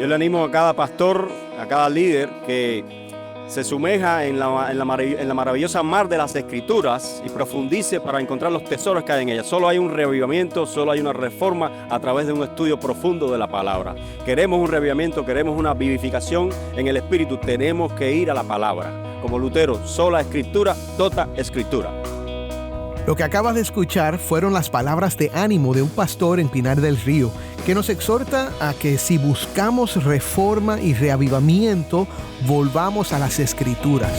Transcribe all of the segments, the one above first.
Yo le animo a cada pastor, a cada líder que se sumerja en la maravillosa mar de las Escrituras y profundice para encontrar los tesoros que hay en ellas. Solo hay un reavivamiento, solo hay una reforma a través de un estudio profundo de la palabra. Queremos un reavivamiento, queremos una vivificación en el Espíritu, tenemos que ir a la palabra. Como Lutero, sola Escritura, tota Escritura. Lo que acabas de escuchar fueron las palabras de ánimo de un pastor en Pinar del Río, que nos exhorta a que si buscamos reforma y reavivamiento, volvamos a las Escrituras.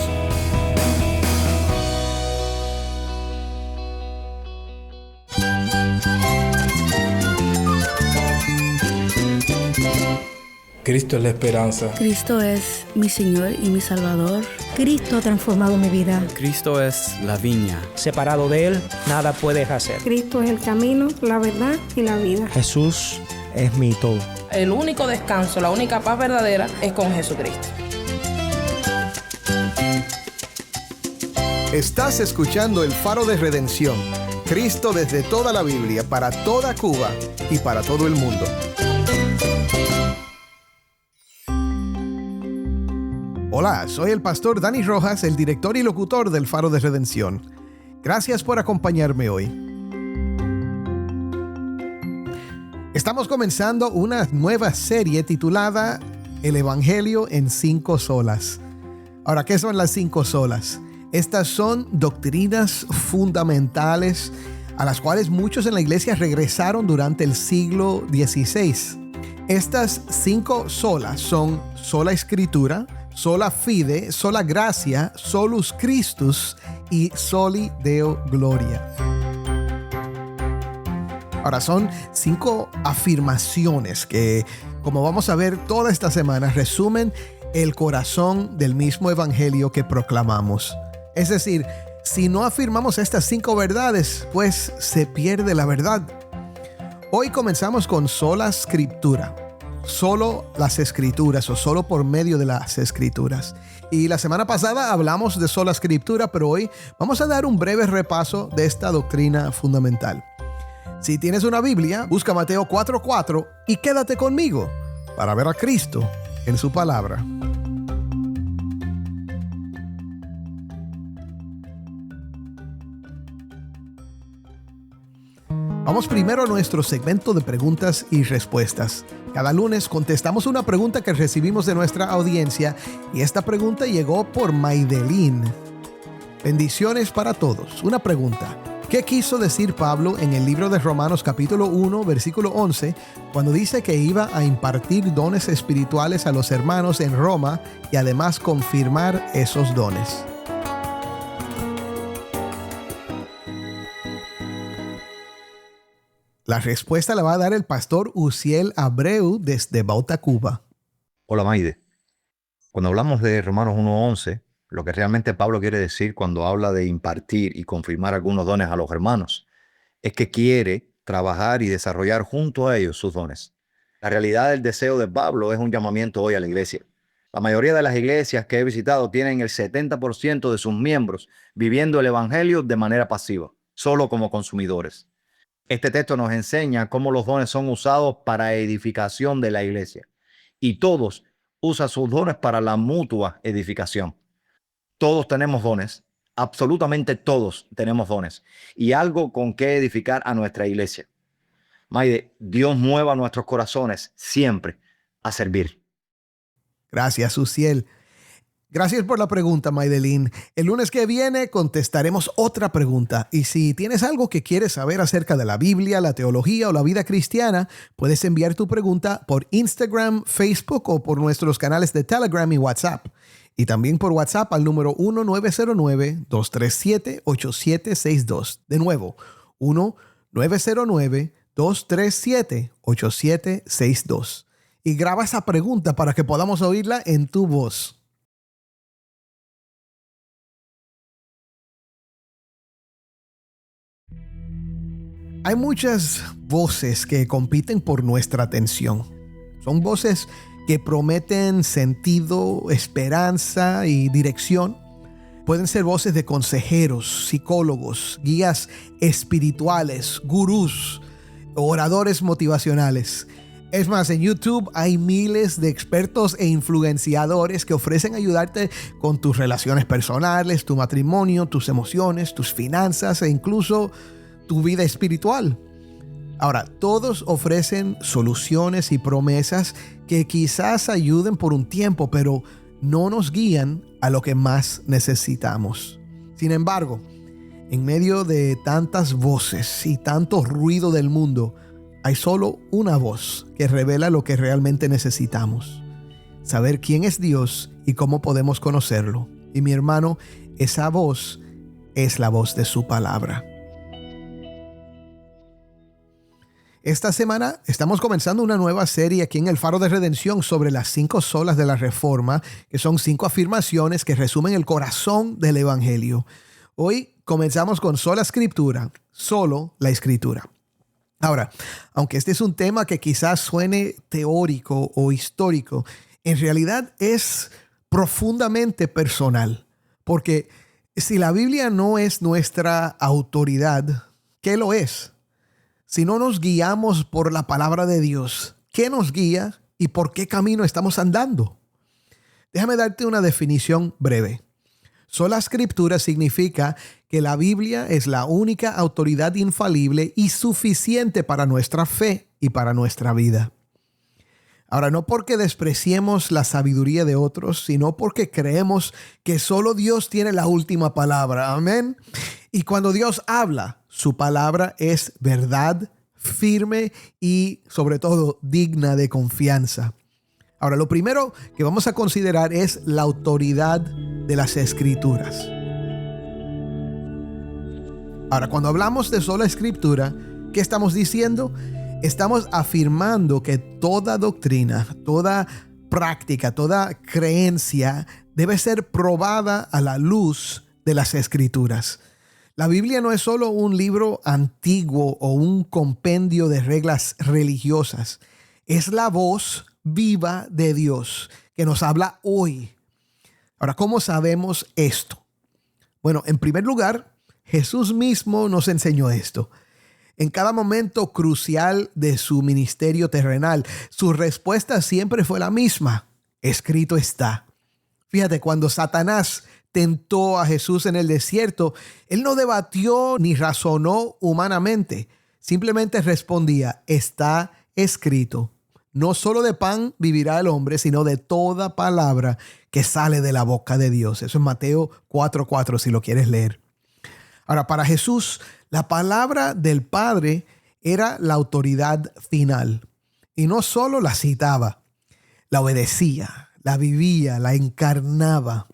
Cristo es la esperanza. Cristo es mi Señor y mi Salvador. Cristo ha transformado mi vida. Cristo es la viña. Separado de Él, nada puedes hacer. Cristo es el camino, la verdad y la vida. Jesús es mi todo. El único descanso, la única paz verdadera es con Jesucristo. Estás escuchando El Faro de Redención. Cristo desde toda la Biblia, para toda Cuba y para todo el mundo. Hola, soy el pastor Dani Rojas, el director y locutor del Faro de Redención. Gracias por acompañarme hoy. Estamos comenzando una nueva serie titulada El Evangelio en 5 solas. Ahora, ¿qué son las 5 solas? Estas son doctrinas fundamentales a las cuales muchos en la iglesia regresaron durante el siglo XVI. Estas 5 solas son sola Escritura, sola fide, sola gracia, solus Christus y soli Deo gloria. Ahora son 5 afirmaciones que, como vamos a ver toda esta semana, resumen el corazón del mismo evangelio que proclamamos. Es decir, si no afirmamos estas 5 verdades, pues se pierde la verdad. Hoy comenzamos con sola Scriptura. Solo las Escrituras o solo por medio de las Escrituras. Y la semana pasada hablamos de sola Escritura, pero hoy vamos a dar un breve repaso de esta doctrina fundamental. Si tienes una Biblia, busca Mateo 4:4 y quédate conmigo para ver a Cristo en su palabra. Vamos primero a nuestro segmento de preguntas y respuestas. Cada lunes contestamos una pregunta que recibimos de nuestra audiencia y esta pregunta llegó por Maidelín. Bendiciones para todos. Una pregunta. ¿Qué quiso decir Pablo en el libro de Romanos capítulo 1, versículo 11, cuando dice que iba a impartir dones espirituales a los hermanos en Roma y además confirmar esos dones? La respuesta la va a dar el pastor Uziel Abreu desde Bauta, Cuba. Hola, Maide. Cuando hablamos de Romanos 1:11, lo que realmente Pablo quiere decir cuando habla de impartir y confirmar algunos dones a los hermanos es que quiere trabajar y desarrollar junto a ellos sus dones. La realidad del deseo de Pablo es un llamamiento hoy a la iglesia. La mayoría de las iglesias que he visitado tienen el 70% de sus miembros viviendo el evangelio de manera pasiva, solo como consumidores. Este texto nos enseña cómo los dones son usados para edificación de la iglesia y todos usan sus dones para la mutua edificación. Todos tenemos dones, absolutamente todos tenemos dones y algo con que edificar a nuestra iglesia. Maide, Dios mueva nuestros corazones siempre a servir. Gracias, Uziel. Gracias por la pregunta, Maidelín. El lunes que viene contestaremos otra pregunta. Y si tienes algo que quieres saber acerca de la Biblia, la teología o la vida cristiana, puedes enviar tu pregunta por Instagram, Facebook o por nuestros canales de Telegram y WhatsApp. Y también por WhatsApp al número 1-909-237-8762. De nuevo, 1-909-237-8762. Y graba esa pregunta para que podamos oírla en tu voz. Hay muchas voces que compiten por nuestra atención. Son voces que prometen sentido, esperanza y dirección. Pueden ser voces de consejeros, psicólogos, guías espirituales, gurús, oradores motivacionales. Es más, en YouTube hay miles de expertos e influenciadores que ofrecen ayudarte con tus relaciones personales, tu matrimonio, tus emociones, tus finanzas e incluso tu vida espiritual. Ahora, todos ofrecen soluciones y promesas que quizás ayuden por un tiempo, pero no nos guían a lo que más necesitamos. Sin embargo, en medio de tantas voces y tanto ruido del mundo, hay solo una voz que revela lo que realmente necesitamos. Saber quién es Dios y cómo podemos conocerlo. Y mi hermano, esa voz es la voz de su palabra. Esta semana estamos comenzando una nueva serie aquí en el Faro de Redención sobre las 5 solas de la Reforma, que son 5 afirmaciones que resumen el corazón del Evangelio. Hoy comenzamos con sola escritura, solo la escritura. Ahora, aunque este es un tema que quizás suene teórico o histórico, en realidad es profundamente personal. Porque si la Biblia no es nuestra autoridad, ¿qué lo es? Si no nos guiamos por la palabra de Dios, ¿qué nos guía y por qué camino estamos andando? Déjame darte una definición breve. Sola escritura significa que la Biblia es la única autoridad infalible y suficiente para nuestra fe y para nuestra vida. Ahora, no porque despreciemos la sabiduría de otros, sino porque creemos que solo Dios tiene la última palabra. Amén. Y cuando Dios habla, su palabra es verdad, firme y sobre todo digna de confianza. Ahora, lo primero que vamos a considerar es la autoridad de las Escrituras. Ahora, cuando hablamos de sola escritura, ¿qué estamos diciendo? Estamos afirmando que toda doctrina, toda práctica, toda creencia debe ser probada a la luz de las Escrituras. La Biblia no es solo un libro antiguo o un compendio de reglas religiosas. Es la voz viva de Dios que nos habla hoy. Ahora, ¿cómo sabemos esto? Bueno, en primer lugar, Jesús mismo nos enseñó esto. En cada momento crucial de su ministerio terrenal, su respuesta siempre fue la misma. Escrito está. Fíjate, cuando Satanás tentó a Jesús en el desierto, él no debatió ni razonó humanamente. Simplemente respondía, está escrito. No solo de pan vivirá el hombre, sino de toda palabra que sale de la boca de Dios. Eso es Mateo 4:4, si lo quieres leer. Ahora, para Jesús, la palabra del Padre era la autoridad final. Y no solo la citaba, la obedecía, la vivía, la encarnaba.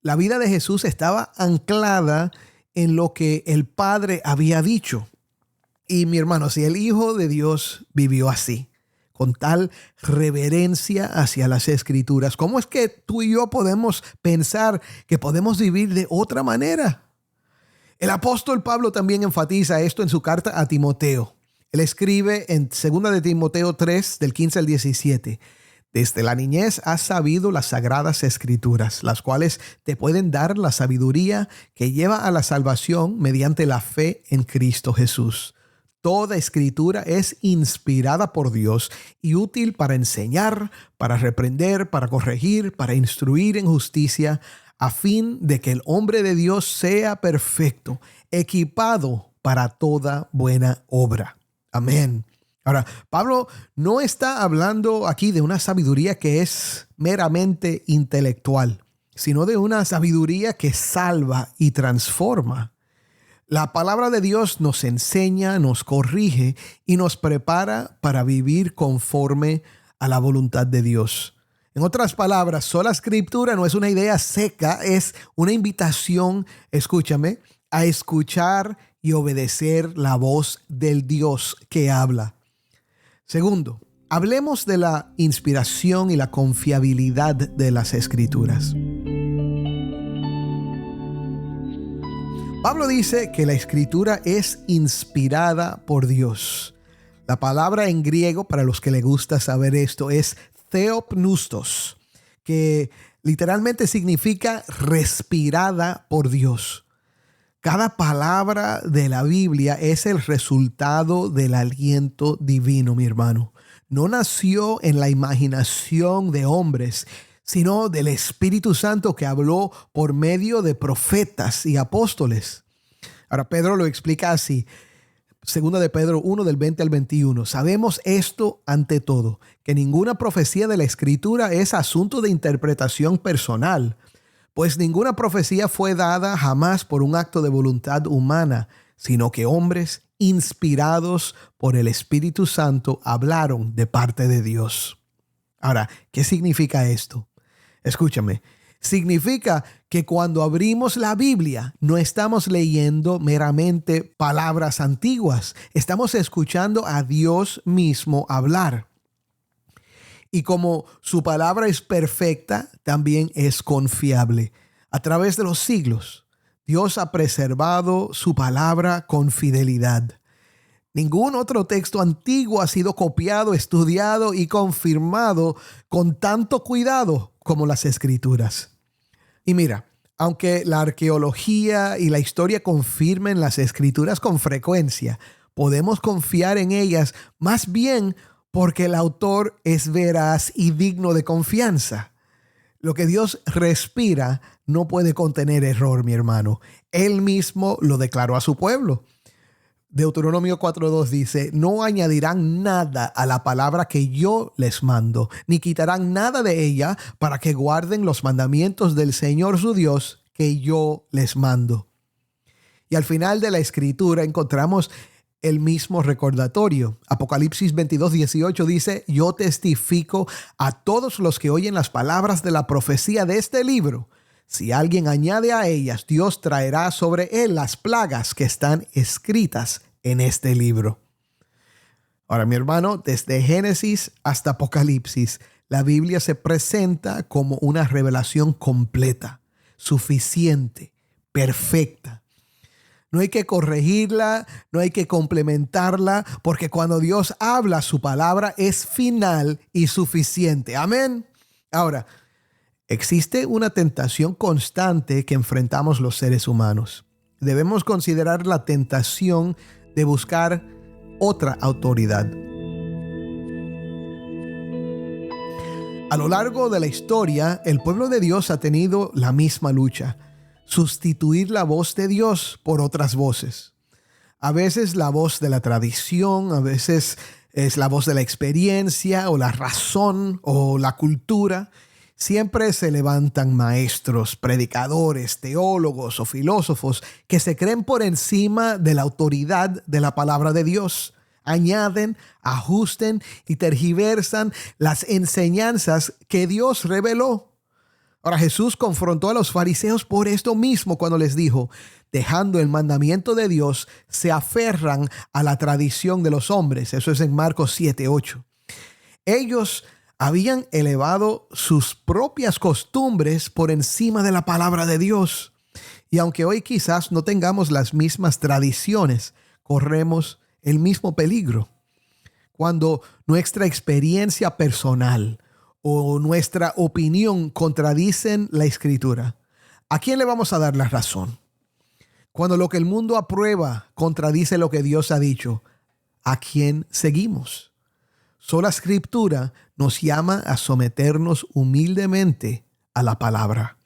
La vida de Jesús estaba anclada en lo que el Padre había dicho. Y mi hermano, si el Hijo de Dios vivió así, con tal reverencia hacia las Escrituras, ¿cómo es que tú y yo podemos pensar que podemos vivir de otra manera? El apóstol Pablo también enfatiza esto en su carta a Timoteo. Él escribe en 2 de Timoteo 3, del 15 al 17. Desde la niñez has sabido las sagradas Escrituras, las cuales te pueden dar la sabiduría que lleva a la salvación mediante la fe en Cristo Jesús. Toda escritura es inspirada por Dios y útil para enseñar, para reprender, para corregir, para instruir en justicia, a fin de que el hombre de Dios sea perfecto, equipado para toda buena obra. Amén. Ahora, Pablo no está hablando aquí de una sabiduría que es meramente intelectual, sino de una sabiduría que salva y transforma. La palabra de Dios nos enseña, nos corrige y nos prepara para vivir conforme a la voluntad de Dios. En otras palabras, sola escritura no es una idea seca, es una invitación, escúchame, a escuchar y obedecer la voz del Dios que habla. Segundo, hablemos de la inspiración y la confiabilidad de las Escrituras. Pablo dice que la Escritura es inspirada por Dios. La palabra en griego, para los que les gusta saber esto, es theopneustos, que literalmente significa respirada por Dios. Cada palabra de la Biblia es el resultado del aliento divino, mi hermano. no nació en la imaginación de hombres, sino del Espíritu Santo que habló por medio de profetas y apóstoles. Ahora Pedro lo explica así. Segunda de Pedro 1 del 20 al 21. Sabemos esto ante todo, que ninguna profecía de la Escritura es asunto de interpretación personal, pues ninguna profecía fue dada jamás por un acto de voluntad humana, sino que hombres inspirados por el Espíritu Santo hablaron de parte de Dios. Ahora, ¿qué significa esto? Escúchame. Significa que cuando abrimos la Biblia no estamos leyendo meramente palabras antiguas, estamos escuchando a Dios mismo hablar. Y como su palabra es perfecta, también es confiable. A través de los siglos, Dios ha preservado su palabra con fidelidad. Ningún otro texto antiguo ha sido copiado, estudiado y confirmado con tanto cuidado como las Escrituras. Y mira, aunque la arqueología y la historia confirmen las Escrituras con frecuencia, podemos confiar en ellas más bien porque el autor es veraz y digno de confianza. Lo que Dios respira no puede contener error, mi hermano. Él mismo lo declaró a su pueblo. Deuteronomio 4:2 dice, no añadirán nada a la palabra que yo les mando, ni quitarán nada de ella para que guarden los mandamientos del Señor su Dios que yo les mando. Y al final de la Escritura encontramos el mismo recordatorio. Apocalipsis 22:18 dice, yo testifico a todos los que oyen las palabras de la profecía de este libro. Si alguien añade a ellas, Dios traerá sobre él las plagas que están escritas en este libro. Ahora, mi hermano, desde Génesis hasta Apocalipsis, la Biblia se presenta como una revelación completa, suficiente, perfecta. No hay que corregirla, no hay que complementarla, porque cuando Dios habla, su palabra es final y suficiente. Amén. Ahora, existe una tentación constante que enfrentamos los seres humanos. Debemos considerar la tentación de buscar otra autoridad. A lo largo de la historia, el pueblo de Dios ha tenido la misma lucha: sustituir la voz de Dios por otras voces. A veces la voz de la tradición, a veces es la voz de la experiencia o la razón o la cultura. Siempre se levantan maestros, predicadores, teólogos o filósofos que se creen por encima de la autoridad de la palabra de Dios. Añaden, ajusten y tergiversan las enseñanzas que Dios reveló. Ahora, Jesús confrontó a los fariseos por esto mismo cuando les dijo, dejando el mandamiento de Dios, se aferran a la tradición de los hombres. Eso es en Marcos 7:8. Ellos habían elevado sus propias costumbres por encima de la palabra de Dios. Y aunque hoy quizás no tengamos las mismas tradiciones, corremos el mismo peligro. Cuando nuestra experiencia personal o nuestra opinión contradicen la Escritura, ¿a quién le vamos a dar la razón? Cuando lo que el mundo aprueba contradice lo que Dios ha dicho, ¿a quién seguimos? Sola Escritura nos llama a someternos humildemente a la palabra,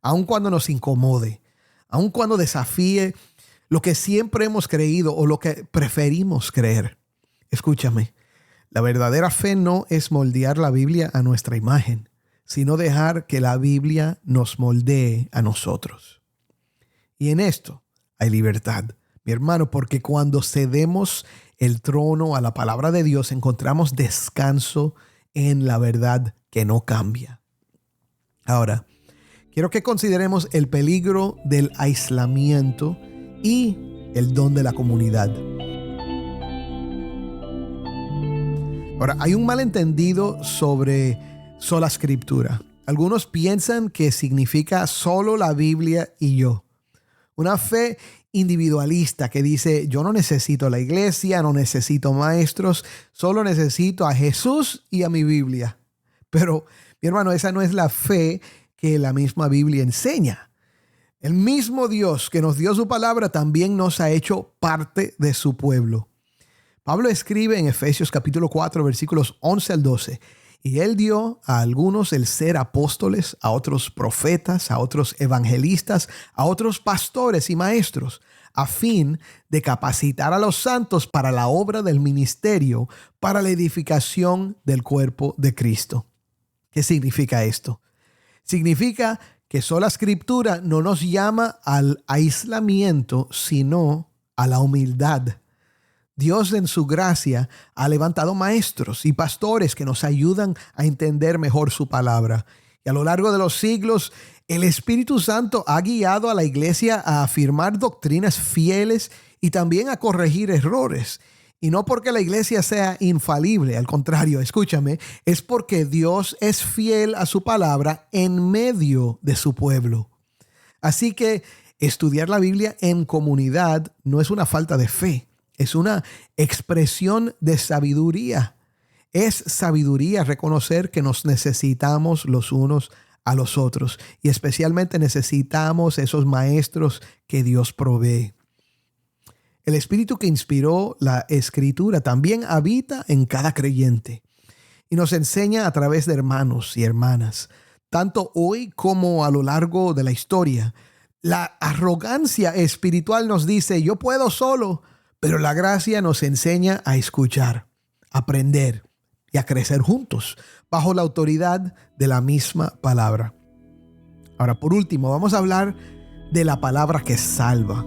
aun cuando nos incomode, aun cuando desafíe lo que siempre hemos creído o lo que preferimos creer. Escúchame, la verdadera fe no es moldear la Biblia a nuestra imagen, sino dejar que la Biblia nos moldee a nosotros. Y en esto hay libertad, mi hermano, porque cuando cedemos el trono a la palabra de Dios, encontramos descanso en la verdad que no cambia. Ahora, quiero que consideremos el peligro del aislamiento y el don de la comunidad. Ahora, hay un malentendido sobre sola Escritura. Algunos piensan que significa solo la Biblia y yo. Una fe individualista que dice, yo no necesito la iglesia, no necesito maestros, solo necesito a Jesús y a mi Biblia. Pero, mi hermano, esa no es la fe que la misma Biblia enseña. El mismo Dios que nos dio su palabra también nos ha hecho parte de su pueblo. Pablo escribe en Efesios capítulo 4, versículos 11 al 12. Y él dio a algunos el ser apóstoles, a otros profetas, a otros evangelistas, a otros pastores y maestros, a fin de capacitar a los santos para la obra del ministerio, para la edificación del cuerpo de Cristo. ¿Qué significa esto? Significa que sola Escritura no nos llama al aislamiento, sino a la humildad. Dios en su gracia ha levantado maestros y pastores que nos ayudan a entender mejor su palabra. Y a lo largo de los siglos, el Espíritu Santo ha guiado a la iglesia a afirmar doctrinas fieles y también a corregir errores. Y no porque la iglesia sea infalible, al contrario, escúchame, es porque Dios es fiel a su palabra en medio de su pueblo. Así que estudiar la Biblia en comunidad no es una falta de fe. Es una expresión de sabiduría. Es sabiduría reconocer que nos necesitamos los unos a los otros y especialmente necesitamos esos maestros que Dios provee. El espíritu que inspiró la Escritura también habita en cada creyente y nos enseña a través de hermanos y hermanas, tanto hoy como a lo largo de la historia. La arrogancia espiritual nos dice, yo puedo solo. Pero la gracia nos enseña a escuchar, a aprender y a crecer juntos bajo la autoridad de la misma palabra. Ahora, por último, vamos a hablar de la palabra que salva.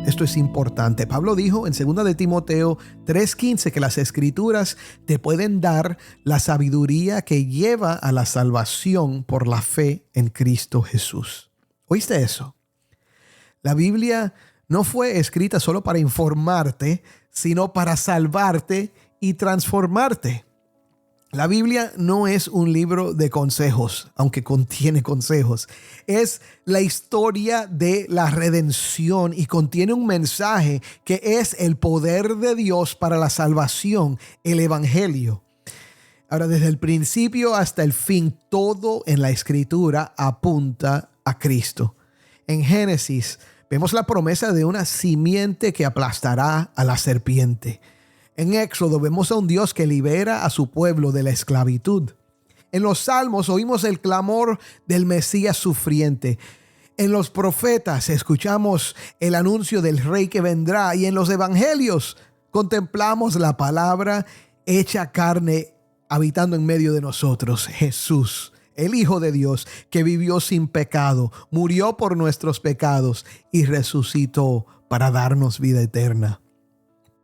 Esto es importante. Pablo dijo en 2 de Timoteo 3:15 que las Escrituras te pueden dar la sabiduría que lleva a la salvación por la fe en Cristo Jesús. ¿Oíste eso? La Biblia no fue escrita solo para informarte, sino para salvarte y transformarte. La Biblia no es un libro de consejos, aunque contiene consejos. Es la historia de la redención y contiene un mensaje que es el poder de Dios para la salvación, el Evangelio. Ahora, desde el principio hasta el fin, todo en la Escritura apunta a Cristo. En Génesis vemos la promesa de una simiente que aplastará a la serpiente. En Éxodo vemos a un Dios que libera a su pueblo de la esclavitud. En los Salmos oímos el clamor del Mesías sufriente. En los profetas escuchamos el anuncio del Rey que vendrá. Y en los Evangelios contemplamos la palabra hecha carne habitando en medio de nosotros, Jesús, el Hijo de Dios, que vivió sin pecado, murió por nuestros pecados y resucitó para darnos vida eterna.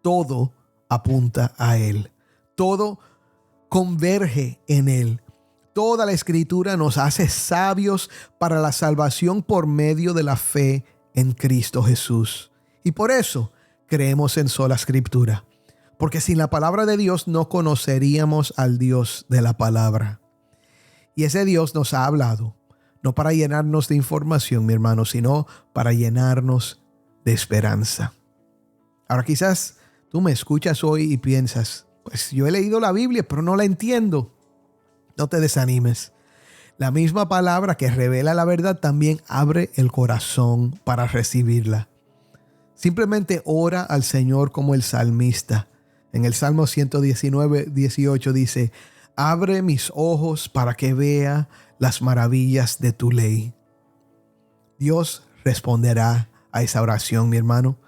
Todo apunta a Él. Todo converge en Él. Toda la Escritura nos hace sabios para la salvación por medio de la fe en Cristo Jesús. Y por eso creemos en sola Escritura. Porque sin la palabra de Dios no conoceríamos al Dios de la palabra. Y ese Dios nos ha hablado, no para llenarnos de información, mi hermano, sino para llenarnos de esperanza. Ahora quizás tú me escuchas hoy y piensas, pues yo he leído la Biblia, pero no la entiendo. No te desanimes. La misma palabra que revela la verdad también abre el corazón para recibirla. Simplemente ora al Señor como el salmista. En el Salmo 119:18 dice, abre mis ojos para que vea las maravillas de tu ley. Dios responderá a esa oración, mi hermano.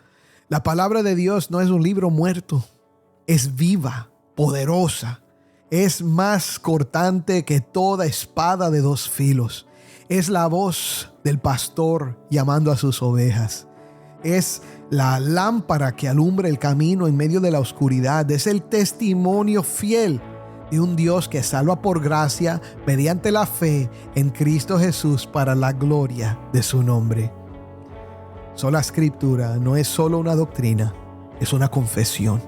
La palabra de Dios no es un libro muerto. Es viva, poderosa. Es más cortante que toda espada de dos filos. Es la voz del pastor llamando a sus ovejas. Es la lámpara que alumbra el camino en medio de la oscuridad. Es el testimonio fiel de un Dios que salva por gracia mediante la fe en Cristo Jesús para la gloria de su nombre. Sola Escritura no es solo una doctrina, es una confesión.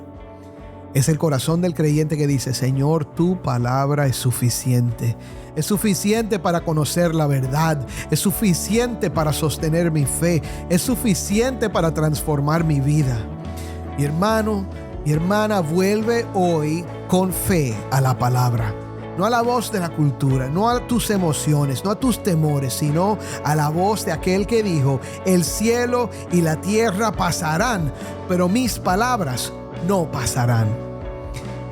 Es el corazón del creyente que dice, Señor, tu palabra es suficiente. Es suficiente para conocer la verdad. Es suficiente para sostener mi fe. Es suficiente para transformar mi vida. Mi hermano, mi hermana, vuelve hoy con fe a la palabra. No a la voz de la cultura, no a tus emociones, no a tus temores, sino a la voz de aquel que dijo: el cielo y la tierra pasarán, pero mis palabras no pasarán.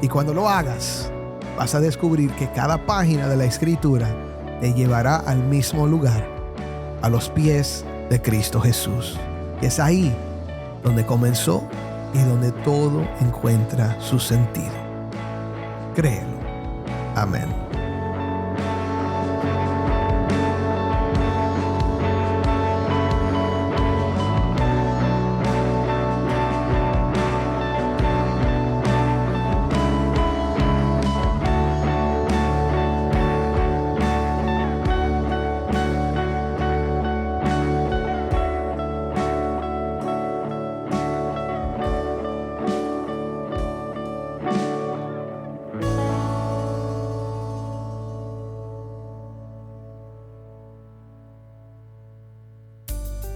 Y cuando lo hagas, vas a descubrir que cada página de la Escritura te llevará al mismo lugar, a los pies de Cristo Jesús. Y es ahí donde comenzó y donde todo encuentra su sentido. Créelo. Amén.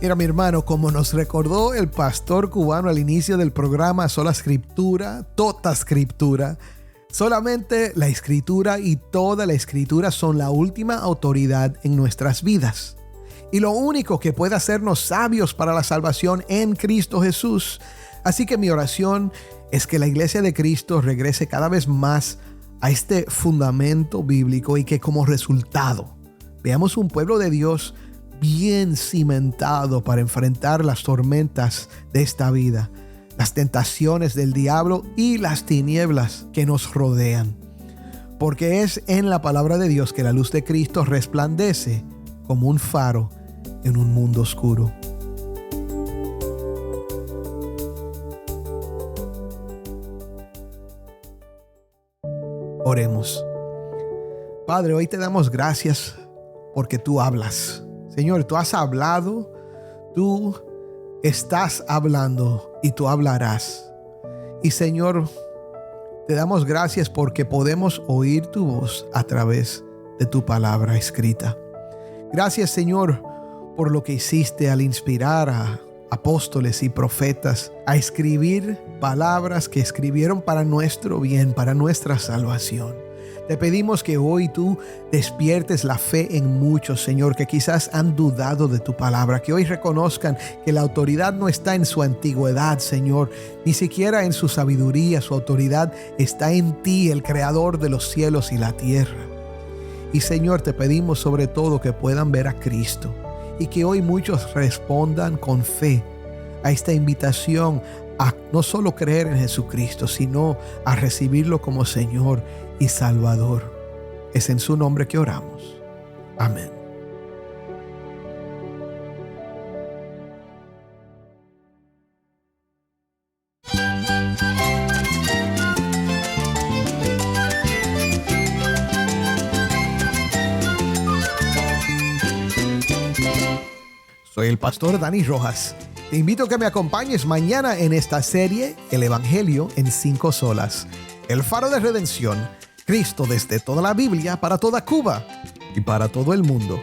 Mira, mi hermano, como nos recordó el pastor cubano al inicio del programa, sola escritura, tota escritura. Solamente la Escritura y toda la Escritura son la última autoridad en nuestras vidas. Y lo único que puede hacernos sabios para la salvación en Cristo Jesús. Así que mi oración es que la Iglesia de Cristo regrese cada vez más a este fundamento bíblico y que como resultado veamos un pueblo de Dios bien cimentado para enfrentar las tormentas de esta vida, las tentaciones del diablo y las tinieblas que nos rodean. Porque es en la palabra de Dios que la luz de Cristo resplandece como un faro en un mundo oscuro. Oremos. Padre, hoy te damos gracias porque tú hablas. Señor, tú has hablado, tú estás hablando y tú hablarás. Y Señor, te damos gracias porque podemos oír tu voz a través de tu palabra escrita. Gracias, Señor, por lo que hiciste al inspirar a apóstoles y profetas a escribir palabras que escribieron para nuestro bien, para nuestra salvación. Te pedimos que hoy tú despiertes la fe en muchos, Señor, que quizás han dudado de tu palabra, que hoy reconozcan que la autoridad no está en su antigüedad, Señor, ni siquiera en su sabiduría. Su autoridad está en ti, el creador de los cielos y la tierra. Y Señor, te pedimos sobre todo que puedan ver a Cristo y que hoy muchos respondan con fe a esta invitación a no solo creer en Jesucristo, sino a recibirlo como Señor y Salvador. Es en su nombre que oramos. Amén. Soy el pastor Dani Rojas. Te invito a que me acompañes mañana en esta serie, El Evangelio en 5 solas. El faro de redención, Cristo desde toda la Biblia para toda Cuba y para todo el mundo.